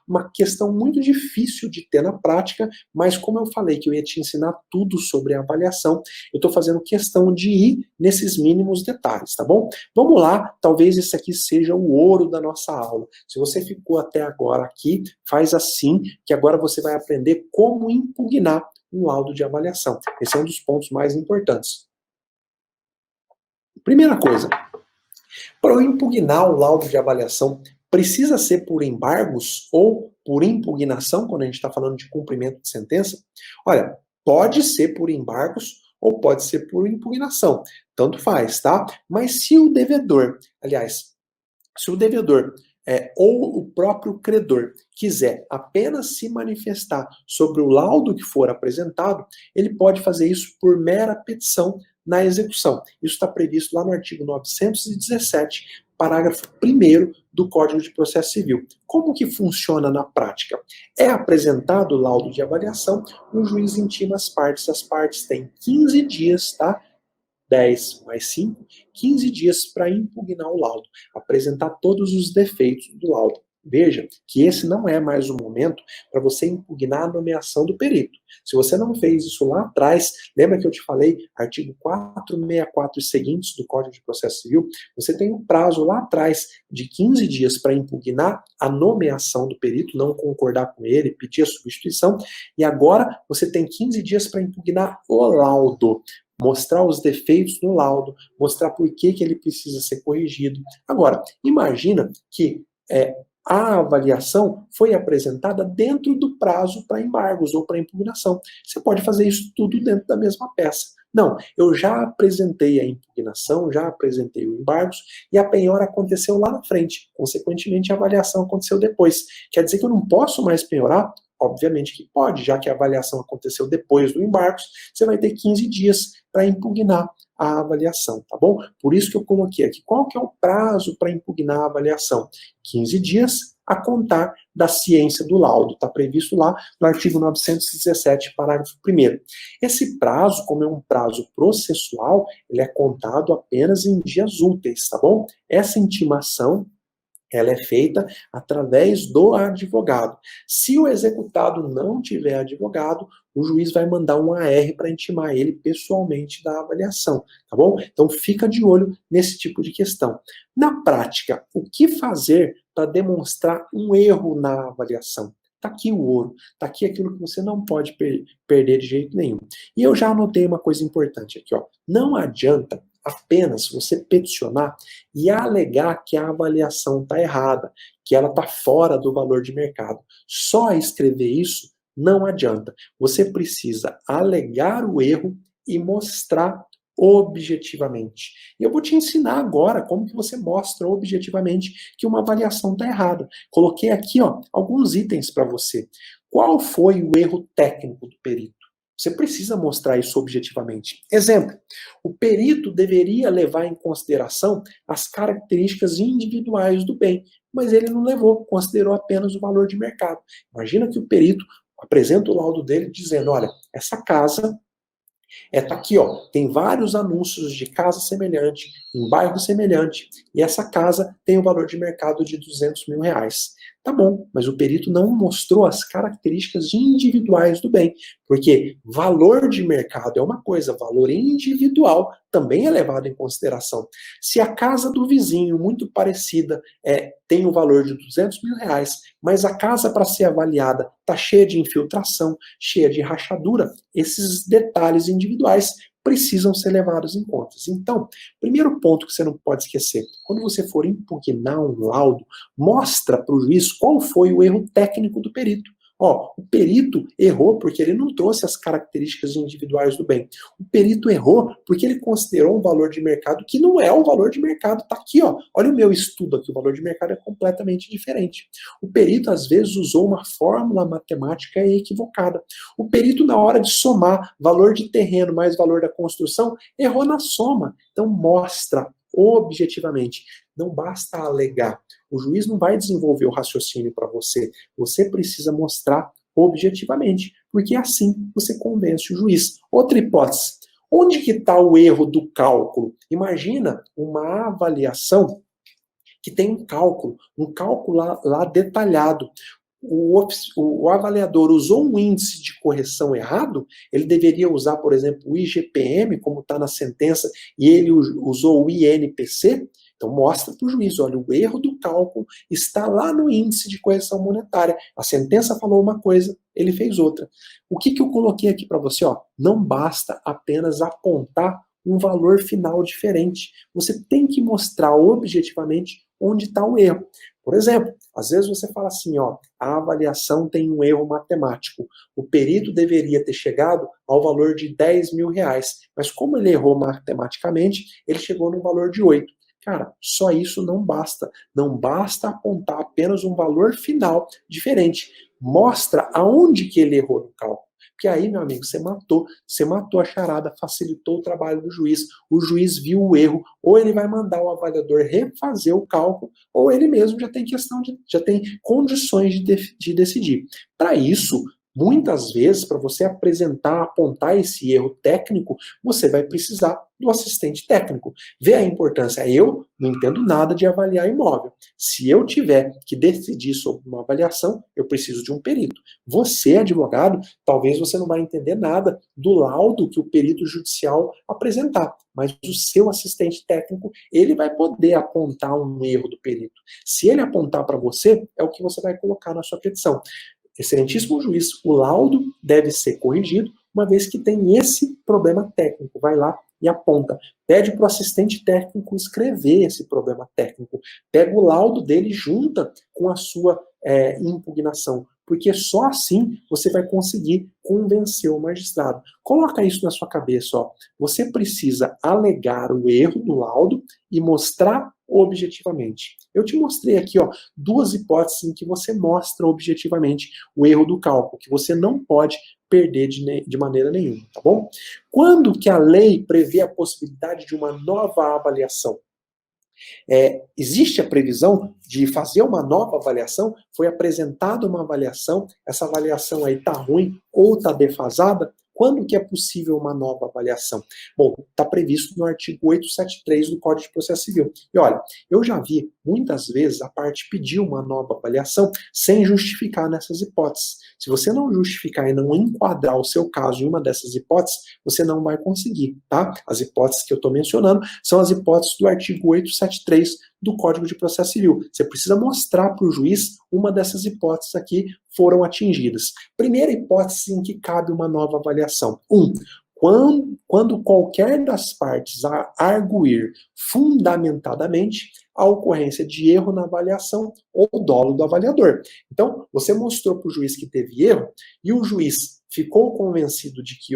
[SPEAKER 1] uma questão muito difícil de ter na prática, mas como eu falei que eu ia te ensinar tudo sobre a avaliação, eu estou fazendo questão de ir nesses mínimos detalhes, tá bom? Vamos lá, talvez esse aqui seja o ouro da nossa aula. Se você ficou até agora aqui, faz assim, que agora você vai aprender como impugnar um laudo de avaliação. Esse é um dos pontos mais importantes. Primeira coisa, para eu impugnar o laudo de avaliação, precisa ser por embargos ou por impugnação, quando a gente está falando de cumprimento de sentença? Olha, pode ser por embargos ou pode ser por impugnação. Tanto faz, tá? Mas se o devedor, ou o próprio credor quiser apenas se manifestar sobre o laudo que for apresentado, ele pode fazer isso por mera petição na execução. Isso está previsto lá no artigo 917, parágrafo 1º do Código de Processo Civil. Como que funciona na prática? É apresentado o laudo de avaliação, o juiz intima as partes têm 15 dias, tá? 10 mais 5, 15 dias para impugnar o laudo, apresentar todos os defeitos do laudo. Veja que esse não é mais o momento para você impugnar a nomeação do perito. Se você não fez isso lá atrás, lembra que eu te falei, artigo 464 e seguintes do Código de Processo Civil, você tem um prazo lá atrás de 15 dias para impugnar a nomeação do perito, não concordar com ele, pedir a substituição, e agora você tem 15 dias para impugnar o laudo, mostrar os defeitos no laudo, mostrar por que ele precisa ser corrigido. Agora, imagina que a avaliação foi apresentada dentro do prazo para embargos ou para impugnação. Você pode fazer isso tudo dentro da mesma peça. Não, eu já apresentei a impugnação, já apresentei o embargos e a penhora aconteceu lá na frente. Consequentemente, a avaliação aconteceu depois. Quer dizer que eu não posso mais penhorar? Obviamente que pode, já que a avaliação aconteceu depois do embargos, você vai ter 15 dias para impugnar a avaliação, tá bom? Por isso que eu coloquei aqui, qual que é o prazo para impugnar a avaliação? 15 dias a contar da ciência do laudo, está previsto lá no artigo 917, parágrafo 1º. Esse prazo, como é um prazo processual, ele é contado apenas em dias úteis, tá bom? Essa intimação ela é feita através do advogado. Se o executado não tiver advogado, o juiz vai mandar um AR para intimar ele pessoalmente da avaliação, tá bom? Então fica de olho nesse tipo de questão. Na prática, o que fazer para demonstrar um erro na avaliação? Está aqui o ouro, está aqui aquilo que você não pode perder de jeito nenhum. E eu já anotei uma coisa importante aqui, ó. Não adianta apenas você peticionar e alegar que a avaliação está errada, que ela está fora do valor de mercado. Só escrever isso não adianta. Você precisa alegar o erro e mostrar objetivamente. E eu vou te ensinar agora como que você mostra objetivamente que uma avaliação está errada. Coloquei aqui, ó, alguns itens para você. Qual foi o erro técnico do perito? Você precisa mostrar isso objetivamente. Exemplo, o perito deveria levar em consideração as características individuais do bem, mas ele não levou, considerou apenas o valor de mercado. Imagina que o perito apresenta o laudo dele dizendo, olha, essa casa Tá aqui, ó, tem vários anúncios de casa semelhante, em bairro semelhante, e essa casa tem o valor de mercado de R$ 200.000. Tá bom, mas o perito não mostrou as características individuais do bem, porque valor de mercado é uma coisa, valor individual também é levado em consideração. Se a casa do vizinho, muito parecida, tem o valor de R$ 200.000, mas a casa para ser avaliada está cheia de infiltração, cheia de rachadura, esses detalhes individuais precisam ser levados em conta. Então, primeiro ponto que você não pode esquecer, quando você for impugnar um laudo, mostra para o juiz qual foi o erro técnico do perito. Ó, o perito errou porque ele não trouxe as características individuais do bem. O perito errou porque ele considerou um valor de mercado que não é o valor de mercado. Tá aqui, ó. Olha o meu estudo aqui, o valor de mercado é completamente diferente. O perito, às vezes, usou uma fórmula matemática equivocada. O perito, na hora de somar valor de terreno mais valor da construção, errou na soma. Então, mostra objetivamente. Não basta alegar. O juiz não vai desenvolver o raciocínio para você. Você precisa mostrar objetivamente, porque assim você convence o juiz. Outra hipótese. Onde que está o erro do cálculo? Imagina uma avaliação que tem um cálculo lá detalhado. O avaliador usou um índice de correção errado, ele deveria usar, por exemplo, o IGPM, como está na sentença, e ele usou o INPC. Então mostra para o juiz, olha, o erro do cálculo está lá no índice de correção monetária. A sentença falou uma coisa, ele fez outra. O que eu coloquei aqui para você? Ó, não basta apenas apontar um valor final diferente. Você tem que mostrar objetivamente onde está o erro. Por exemplo, às vezes você fala assim, ó, a avaliação tem um erro matemático. O perito deveria ter chegado ao valor de R$ 10.000, mas como ele errou matematicamente, ele chegou no valor de 8. Cara, só isso não basta. Não basta apontar apenas um valor final diferente. Mostra aonde que ele errou no cálculo. Porque aí, meu amigo, você matou a charada, facilitou o trabalho do juiz. O juiz viu o erro, ou ele vai mandar o avaliador refazer o cálculo, ou ele mesmo já tem condições de decidir. Para isso, muitas vezes, para você apontar esse erro técnico, você vai precisar do assistente técnico. Vê a importância. Eu não entendo nada de avaliar imóvel. Se eu tiver que decidir sobre uma avaliação, eu preciso de um perito. Você, advogado, talvez você não vai entender nada do laudo que o perito judicial apresentar, mas o seu assistente técnico, ele vai poder apontar um erro do perito. Se ele apontar para você, é o que você vai colocar na sua petição. Excelentíssimo juiz, o laudo deve ser corrigido, uma vez que tem esse problema técnico. Vai lá e aponta. Pede para o assistente técnico escrever esse problema técnico. Pega o laudo dele e junta com a sua impugnação, porque só assim você vai conseguir convencer o magistrado. Coloca isso na sua cabeça, ó. Você precisa alegar o erro do laudo e mostrar objetivamente. Eu te mostrei aqui, ó, duas hipóteses em que você mostra objetivamente o erro do cálculo, que você não pode perder de maneira nenhuma, tá bom? Quando que a lei prevê a possibilidade de uma nova avaliação? Existe a previsão de fazer uma nova avaliação? Foi apresentada uma avaliação, essa avaliação aí está ruim ou está defasada? Quando que é possível uma nova avaliação? Bom, está previsto no artigo 873 do Código de Processo Civil. E olha, eu já vi muitas vezes a parte pedir uma nova avaliação sem justificar nessas hipóteses. Se você não justificar e não enquadrar o seu caso em uma dessas hipóteses, você não vai conseguir, tá? As hipóteses que eu estou mencionando são as hipóteses do artigo 873 do Código de Processo Civil. Você precisa mostrar para o juiz uma dessas hipóteses aqui foram atingidas. Primeira hipótese em que cabe uma nova avaliação. Quando qualquer das partes arguir fundamentadamente a ocorrência de erro na avaliação ou dolo do avaliador. Então, você mostrou para o juiz que teve erro e o juiz ficou convencido de que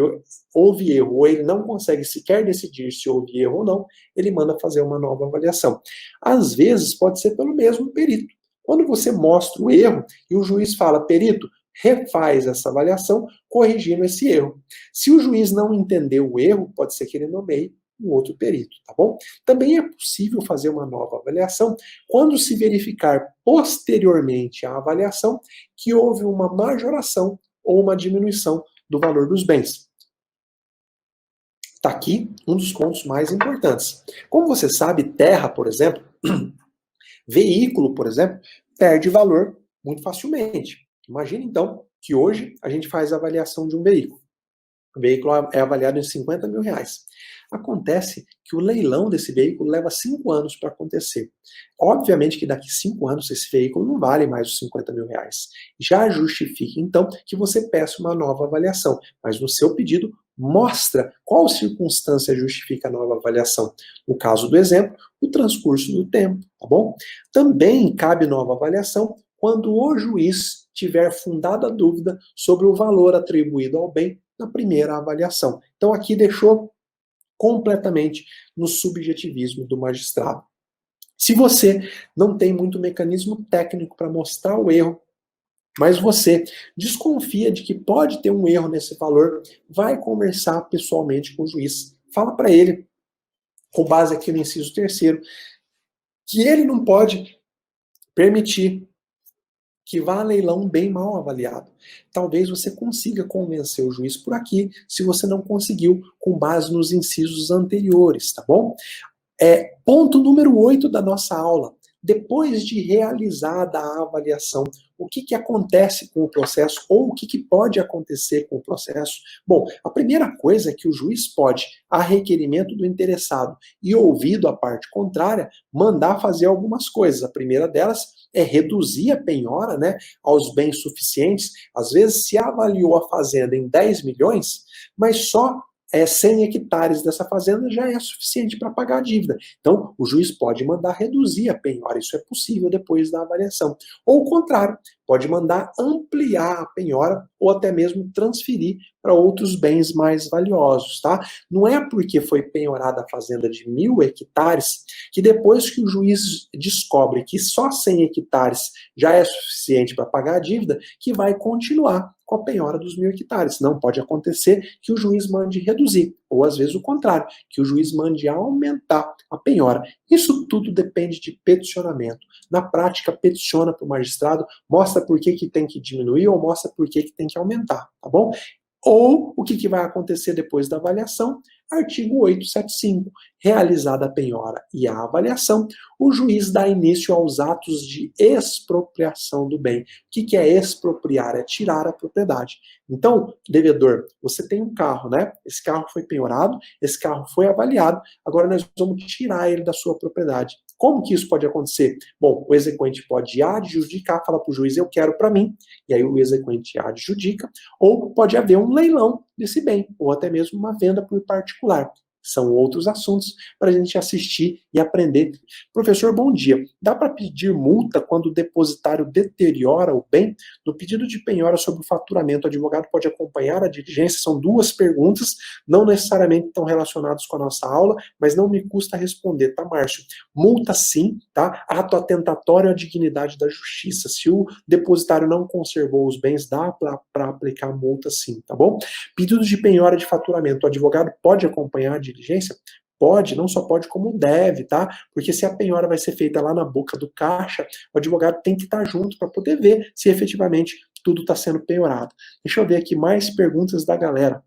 [SPEAKER 1] houve erro ou ele não consegue sequer decidir se houve erro ou não, ele manda fazer uma nova avaliação. Às vezes, pode ser pelo mesmo perito. Quando você mostra o erro e o juiz fala, perito, refaz essa avaliação corrigindo esse erro. Se o juiz não entendeu o erro, pode ser que ele nomeie um outro perito, tá bom? Também é possível fazer uma nova avaliação quando se verificar posteriormente à avaliação que houve uma majoração ou uma diminuição do valor dos bens. Está aqui um dos pontos mais importantes. Como você sabe, terra, por exemplo, veículo, por exemplo, perde valor muito facilmente. Imagina então que hoje a gente faz a avaliação de um veículo. O veículo é avaliado em R$ 50.000. Acontece que o leilão desse veículo leva 5 anos para acontecer. Obviamente que daqui 5 anos esse veículo não vale mais os R$ 50.000. Já justifica, então, que você peça uma nova avaliação, mas no seu pedido mostra qual circunstância justifica a nova avaliação. No caso do exemplo, o transcurso do tempo, tá bom? Também cabe nova avaliação quando o juiz tiver fundada dúvida sobre o valor atribuído ao bem na primeira avaliação. Então aqui deixou completamente no subjetivismo do magistrado. Se você não tem muito mecanismo técnico para mostrar o erro, mas você desconfia de que pode ter um erro nesse valor, vai conversar pessoalmente com o juiz. Fala para ele, com base aqui no inciso 3º, que ele não pode permitir que vá a leilão bem mal avaliado. Talvez você consiga convencer o juiz por aqui, se você não conseguiu, com base nos incisos anteriores, tá bom? Ponto número 8 da nossa aula. Depois de realizada a avaliação, o que acontece com o processo ou o que pode acontecer com o processo? Bom, a primeira coisa é que o juiz pode, a requerimento do interessado e ouvido a parte contrária, mandar fazer algumas coisas. A primeira delas é reduzir a penhora, né, aos bens suficientes. Às vezes se avaliou a fazenda em 10 milhões, mas só 100 hectares dessa fazenda já é suficiente para pagar a dívida. Então, o juiz pode mandar reduzir a penhora, isso é possível depois da avaliação. Ou o contrário, pode mandar ampliar a penhora ou até mesmo transferir para outros bens mais valiosos, tá? Não é porque foi penhorada a fazenda de 1.000 hectares que depois que o juiz descobre que só 100 hectares já é suficiente para pagar a dívida, que vai continuar com a penhora dos 1.000 hectares. Não pode acontecer que o juiz mande reduzir, ou às vezes o contrário, que o juiz mande aumentar a penhora. Isso tudo depende de peticionamento. Na prática, peticiona para o magistrado, mostra por que tem que diminuir ou mostra por que tem que aumentar, tá bom? Ou o que vai acontecer depois da avaliação? Artigo 875. Realizada a penhora e a avaliação, o juiz dá início aos atos de expropriação do bem. O que é expropriar? É tirar a propriedade. Então, devedor, você tem um carro, né? Esse carro foi penhorado, esse carro foi avaliado, agora nós vamos tirar ele da sua propriedade. Como que isso pode acontecer? Bom, o exequente pode adjudicar, falar para o juiz, eu quero para mim, e aí o exequente adjudica, ou pode haver um leilão desse bem, ou até mesmo uma venda por particular. São outros assuntos para a gente assistir e aprender. Professor, bom dia. Dá para pedir multa quando o depositário deteriora o bem? No pedido de penhora sobre o faturamento, o advogado pode acompanhar a diligência? São duas perguntas, não necessariamente estão relacionadas com a nossa aula, mas não me custa responder, tá, Márcio? Multa sim, tá? Ato atentatório à dignidade da justiça. Se o depositário não conservou os bens, dá para aplicar multa sim, tá bom? Pedido de penhora de faturamento, o advogado pode acompanhar a diligência? Pode, não só pode como deve, tá? Porque se a penhora vai ser feita lá na boca do caixa, o advogado tem que estar junto para poder ver se efetivamente tudo está sendo penhorado. Deixa eu ver aqui mais perguntas da galera.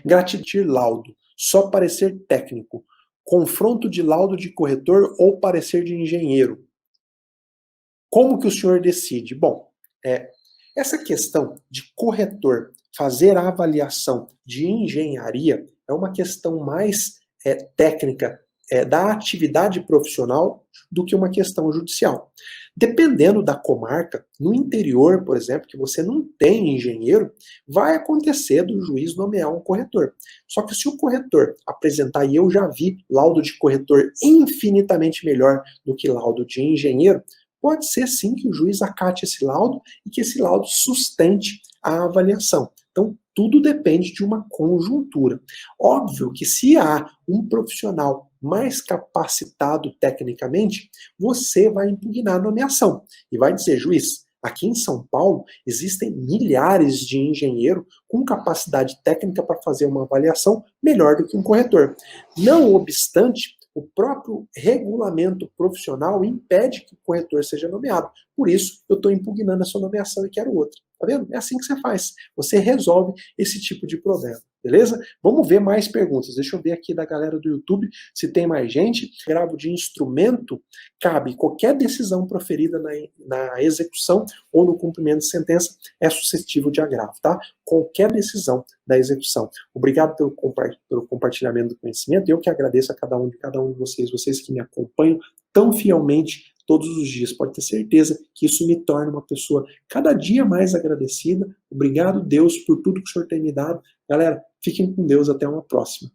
[SPEAKER 1] Gratitir laudo, só parecer técnico, confronto de laudo de corretor ou parecer de engenheiro. Como que o senhor decide? Bom, essa questão de corretor fazer a avaliação de engenharia é uma questão mais técnica da atividade profissional do que uma questão judicial. Dependendo da comarca, no interior, por exemplo, que você não tem engenheiro, vai acontecer do juiz nomear um corretor. Só que se o corretor apresentar, e eu já vi laudo de corretor infinitamente melhor do que laudo de engenheiro, pode ser sim que o juiz acate esse laudo e que esse laudo sustente a avaliação. Então, tudo depende de uma conjuntura. Óbvio que se há um profissional mais capacitado tecnicamente, você vai impugnar a nomeação e vai dizer, juiz, aqui em São Paulo existem milhares de engenheiros com capacidade técnica para fazer uma avaliação melhor do que um corretor. Não obstante, o próprio regulamento profissional impede que o corretor seja nomeado. Por isso, eu estou impugnando essa nomeação e quero outra. Tá vendo? É assim que você faz. Você resolve esse tipo de problema. Beleza? Vamos ver mais perguntas. Deixa eu ver aqui da galera do YouTube se tem mais gente. Gravo de instrumento, cabe qualquer decisão proferida na execução ou no cumprimento de sentença é suscetível de agravo, tá? Qualquer decisão da execução. Obrigado pelo compartilhamento do conhecimento. Eu que agradeço a cada um de vocês que me acompanham tão fielmente todos os dias. Pode ter certeza que isso me torna uma pessoa cada dia mais agradecida. Obrigado, Deus, por tudo que o Senhor tem me dado. Galera, fiquem com Deus. Até uma próxima.